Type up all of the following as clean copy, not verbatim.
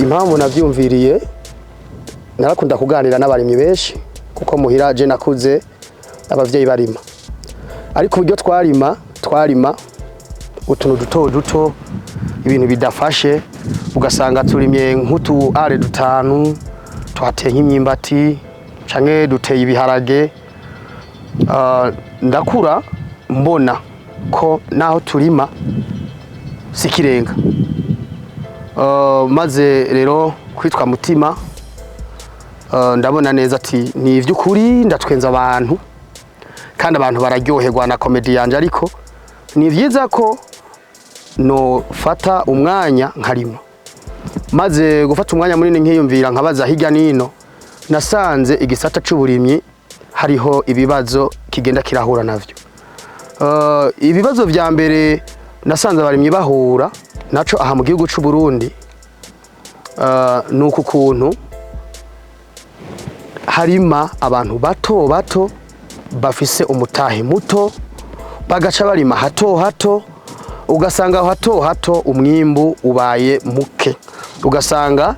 impamvu navyumviriye narakunda kuganira n'abarimyi benshi kuko muhira je nakuze abavyeyi barima ariko uburyo twarima utuntu duto ibintu bidafashe ugasanga turimye nk'utu are dutanu twateye nk'imyimbati canke duteye ibiharage ndakura mbona ko naho turima sikirenga maze rero kwitwa Mutima ndabona neza ati ni ivy'ukuri ndatwenza abantu kandi abantu bararyoherwa na komedi yanje ariko ni vyiza ko no fata umwanya nkarima maze gufata umwanya munini nkiyumvira nkabaza hirya nino nasanze igisata c'uburimyi hariho ibibazo kigenda kirahura navyo ibibazo vya mbere nasanze abarimyi bahura naco aha mu gihugu c'u Burundi nuko kuntu harima abantu bato bafise umutahe muto bagaca barima hato ugasanga hato umwimbu ubaye muke ugasanga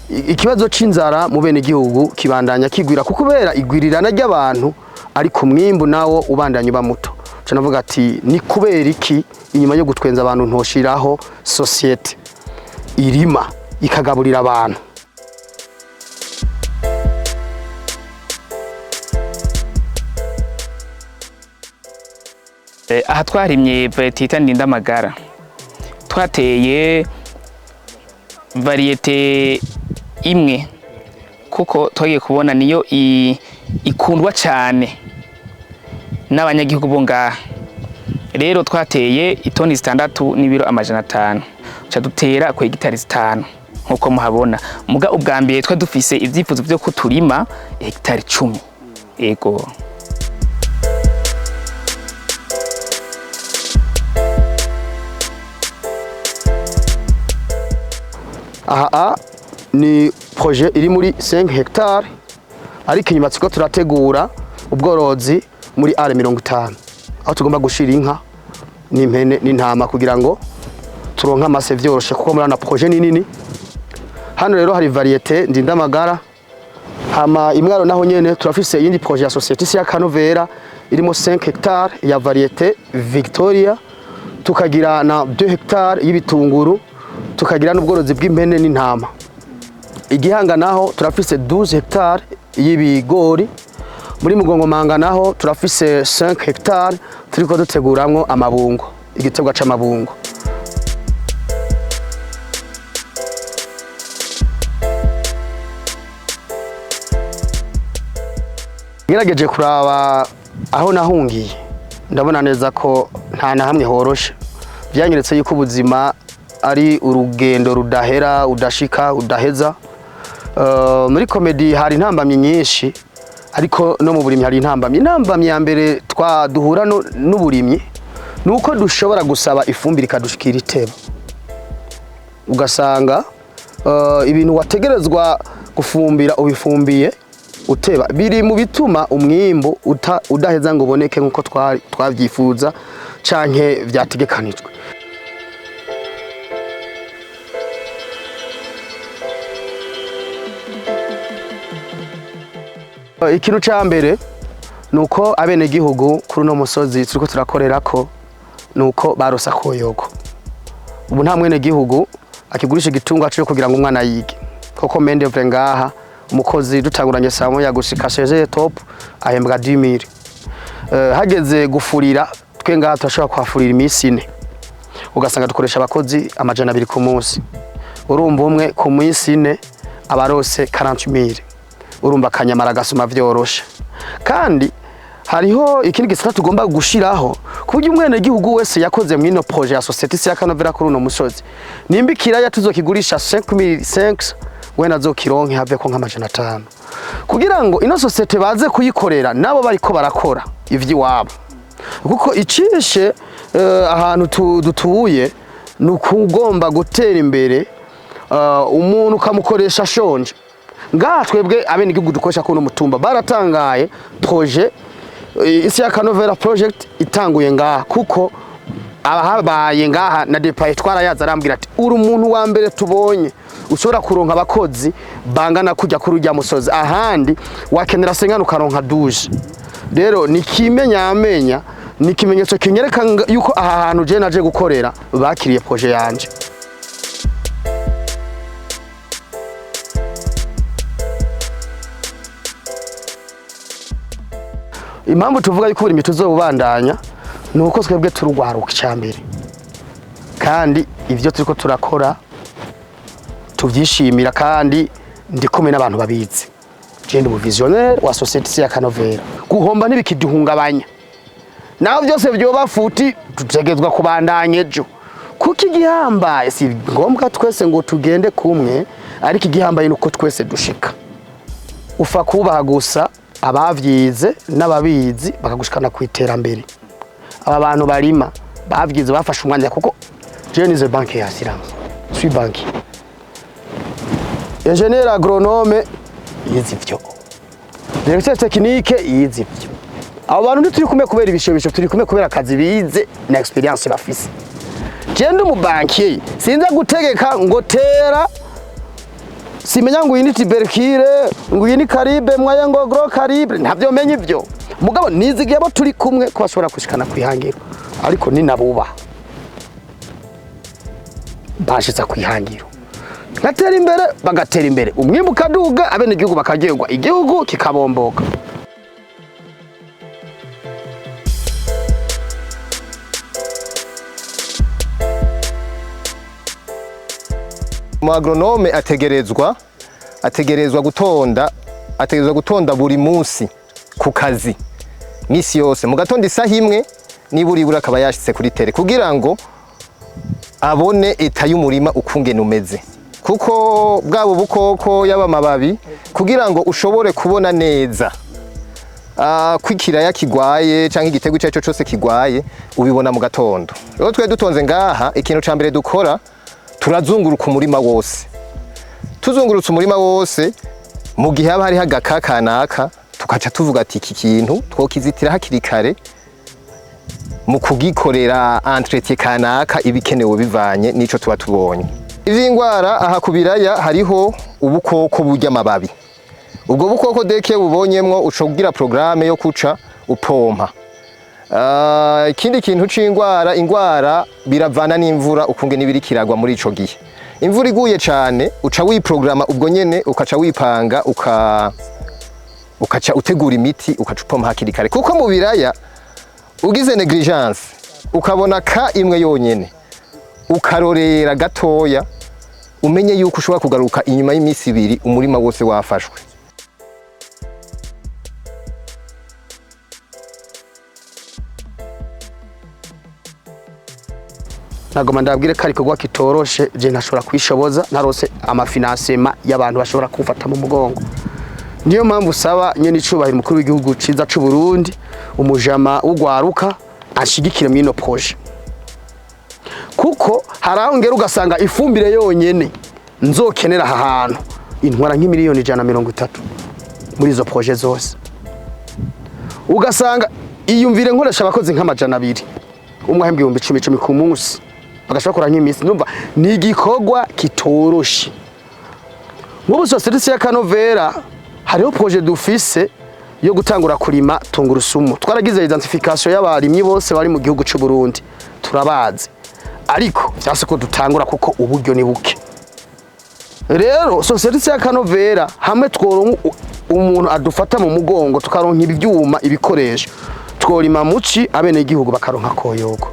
ikibazo c'inzara mu bene gihugu kibandanya kigwira kuko kubera igwirirana ry'abantu ariko umwimbu nawo ubandanya uba muto navuga ati ni kubera iki inyuma yo gutwenza abantu ntoshiraho societe irima ikagaburira abantu. Aha twarimye petita ndindamagara twateye variete imwe kuko twagiye kubona niyo ikundwa cyane n'abanyagihugu bo ngaha rero twateye itoni 6 n'ibiro 500 cha dutera ku hegitari 5 nkuko muhabona muga ubwa mbere twa dufise ivyifuzo byo kuturima hegitari 10 ego aha ni projet iri muri 5 hectares ariko inyuma tsiko turategura ubworozi muri are 50 aho tugomba gushira inka n'impene n'intama kugira ngo turonka amase vyoroshe kuko muri na projet nini hano rero hari variete ndindamagara hama imwaro naho nyene turafise yindi projet ya societe ya Kanovera irimo 5 hectares ya variete Victoria tukagira na 2 hectares y'ibitunguru tukagira n'ubworozi bw'impene n'intama igihanga naho turafise 12 hectares y'ibigori muri Mugongomanga naho turafise 5 hectares turiko duteguramwo amabungo igitebwa c'amabungo ngerageje kuraba aho nahungiye ndabona neza ko nta na hamwe horoshe byanyeretse yuko ubuzima ari urugendo rudahera udashika udaheza muri komedi hari intambamye nyinshi ariko no mu burimyi hari intambamye ya mbere twaduhura n'uburimyi nuko dushobora gusaba ifumbire ikadushikira iteba ugasanga ibintu wategerezwa gufumbira ubifumbiye uteba biri mu bituma umwimbo udaheza ngo uboneke nkuko twavyifuza canke vyategekanijwe. Ikintu ca mbere nuko abene gihugu kuri no musozi turiko turakorerako nuko barosa koyogo ubu nta mwene gihugu akigurisha igitungwa cyo kugira ngo umwana yige koko mendevre ngaha umukozi dutanguranye saa moya gushika chez top ahembwa 10000 hageze gufurira twe ngaha turashobora kwafurira imisi 4 ugasanga dukoresha abakozi amajana 2 ku munsi urumva umwe ku minsi 4 abarose 40000 urumva kanyamara gasuma vyoroshe kandi hariho ikindi gisata tugomba gushiraho kuburyo umwene gihugu wese yakoze mwino projet ya societe ya Kanovera kuri uno musozi nimbikira ya tuzokigurisha 5500 wena azokironke have ko nk'amajana 5 kugira ngo ino societe baze kuyikorera nabo bariko barakora ivyiwabo kuko icishe ahantu dutuye nukugomba gutera imbere umuntu ukamukoresha shonje ngaha twebwe abene igihugu dukoresha kuno mutumba baratangaye projet isi ya Kanovera project itanguye ngaha kuko abahabaye ngaha na depaye twarayaza arambwira ati uri umuntu wa mbere tubonye ushobora kuronka abakozi bangana kujya kuri urya musozi, ahandi wakenera sengana ukaronka duje. Rero ni kimenyamenya, ni ikimenyetso kinyereka yuko aha hantu je naje gukorera bakiriye projet yanje. Impamvu tuvuga yuko uburimyi tuzobandanya nuko twebwe turugwaruka cyambere, kandi ivyo turiko turakora tuvyishimira, kandi ndikumwe n'abantu babizi. Je ndi umuvisionnaire wa societe ya Kanovera, guhomba ntibikiduhungabanya, naho byose byoba futi tutegezwa kubandanya ejo. Kuko igihambaye si ngombwa twese ngo tugende kumwe, ariko igihambaye nuko twese dushika. Ufa kubaha gusa abavyize n'ababizi bakagushikana ku iterambere. Aba bantu barima bavyize bafashe umwanya, kuko je nize banki ya Silence, suis banki. Ingénieur agronome yize ivyo, directeur technique yize ivyo. Abo bantu ntituri kumwe kubera ibishobisho, turi kumwe kubera akazi bize na experience bafise. Je ndi mu banki sinza gutegeka ngo tera, simenya ngo yini tubercule, ngo yini caribe, mwaye ngo gros caribe, ntavyo menye ivyo. Mugabo nizigiye abo turi kumwe ko bashobora kushikana kwihangiro, ariko ni nabuba bashitsa kwihangiro, ngatera imbere bagatera imbere, umwimbu kaduga, abene igihugu bakagerwa, igihugu kikabomboka. Mu agronome ategerezwa gutonda buri munsi ku kazi, misi yose mu gatondo isaha imwe niburibura akaba yashitse kuri tere, kugira ngo abone eta y'umurima ukungene umeze, kuko bwabo bukoko y'abamababi, kugira ngo ushobore kubona neza kwikiraya kigwaye canke igitego cyaco cyose kigwaye ubibona mu gatondo. Rero twe dutonze ngaha, ikintu ca mbere dukora turazunguruka umurima wose. Tuzungurutse umurima wose, mu gihe haba hari agakakanaka tukaca tuvuga ati iki kintu twokizitira hakiri kare mu kugikorera entretien kanaka ibikenewe bivanye nico tuba tubonye. Ivy'ingwara aha kubiraya hariho ubukoko burya amababi. Ubwo bukoko deke bubonyemwo ucogira programme yo kuca upompa. Ikindi kintu ingwara biravana n'imvura ukungene ibirikiragwa muri ico gihe. Imvura iguye cyane uca wiprograma ubwo nyene, ukaca wipanga, ukaca utegura imiti, ukaca upompa hakiri kare, kuko mu biraya ugize negligence ukabona ka imwe yonyene ukarorera gatoya, umenye yuko ushobora kugaruka inyuma y'imisi 2 umurima wose wafashwe. Nagoma ndabwire kari kugwa kitoroshe, je ntashobora kwishoboza narose amafinansema y'abantu bashobora kumfata mu mugongo. Niyo mpamvu saba nyene icubahiro mukuru w'igihugu ciza c'u Burundi, umujama ugwaruka ashigikire mwino projet, kuko haraho ngera ugasanga ifumbire yonyene nzokenera aha hantu intwara nk'imiliyoni 130 muri izo projet zose. Ugasanga iyumvire nkoresha abakozi nk'amajana 2, umwe ahembwa 10,000 ku munsi, bagashobora kora nk'imisi. Ndumva ni igikorwa kitoroshe. Nk'ubu societe ya Kanovera hariho projet dufise yo gutangura kurima tungurusumu. Twaragize identification y'abarimyi bose bari mu gihugu c'u Burundi, turabazi, ariko vyase ko dutangura kuko uburyo ni buke. Rero societe ya Kanovera hamwe tworonka umuntu adufata mu mugongo, tukaronka ibyuma, ibikoresho, tworima muci abene igihugu bakaronka koyogo.